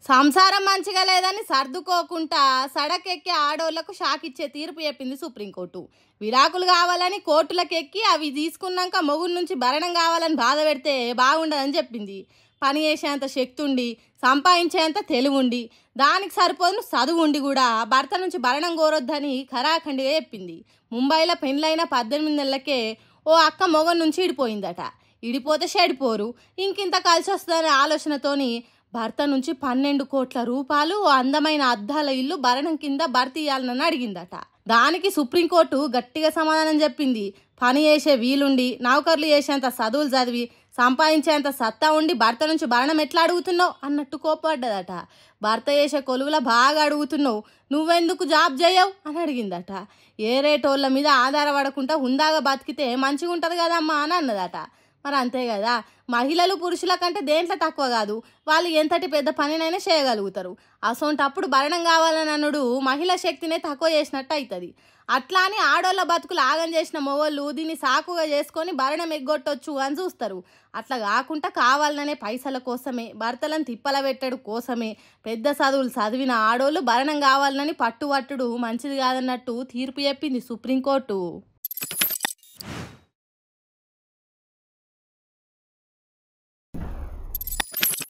సంసారం మంచిగా లేదని సర్దుకోకుండా సడకెక్కి ఆడోళ్లకు షాక్ ఇచ్చే తీర్పు చెప్పింది సుప్రీంకోర్టు. విడాకులు కావాలని కోర్టులకెక్కి అవి తీసుకున్నాక మొగుడు నుంచి భరణం కావాలని బాధ పెడితే బాగుండదని చెప్పింది. పని చేసేంత శక్తి ఉండి, సంపాదించేంత తెలివుండి, దానికి సరిపోను చదువు ఉండి కూడా భర్త నుంచి భరణం కోరొద్దని ఖరాఖండిగా చెప్పింది. ముంబైలో పెళ్ళైన 18 నెలలకే ఓ అక్క మొగం నుంచి ఇడిపోయిందట. ఇడిపోతే చెడిపోరు, ఇంకింత కలిసి వస్తుందనే ఆలోచనతోని భర్త నుంచి 12 కోట్ల రూపాయలు ఓ అందమైన అద్దాల ఇల్లు భరణం కింద భర్తీ ఇవ్వాలని అడిగిందట. దానికి సుప్రీంకోర్టు గట్టిగా సమాధానం చెప్పింది. పని చేసే వీలుండి, నౌకర్లు చేసేంత చదువులు చదివి, సంపాదించేంత సత్తా ఉండి భర్త నుంచి భరణం ఎట్లా అడుగుతున్నావు అన్నట్టు కోపడ్డదట. భర్త చేసే కొలువులా బాగా అడుగుతున్నావు, నువ్వెందుకు జాబ్ చేయవు అని అడిగిందట. ఏ రేటోళ్ళ మీద ఆధారపడకుండా హుందాగా బతికితే మంచిగా ఉంటుంది కదమ్మా అని అన్నదట. మరి అంతే కదా, మహిళలు పురుషుల కంటే దేంట్లో తక్కువ కాదు, వాళ్ళు ఎంతటి పెద్ద పనినైనా చేయగలుగుతారు. అసొంటప్పుడు భరణం కావాలని అన్నాడు మహిళా శక్తినే తక్కువ చేసినట్టు అవుతుంది. అట్లా అని ఆడోళ్ళ బతుకులు ఆగం చేసిన మొగోళ్ళు దీన్ని సాకుగా చేసుకొని భరణం ఎగ్గొట్టొచ్చు అని చూస్తారు. అట్లా కాకుండా కావాలనే పైసల కోసమే, భర్తలను తిప్పల పెట్టడు కోసమే పెద్ద చదువులు చదివిన ఆడోళ్ళు భరణం కావాలని పట్టుబట్టుడు మంచిది కాదన్నట్టు తీర్పు చెప్పింది సుప్రీంకోర్టు.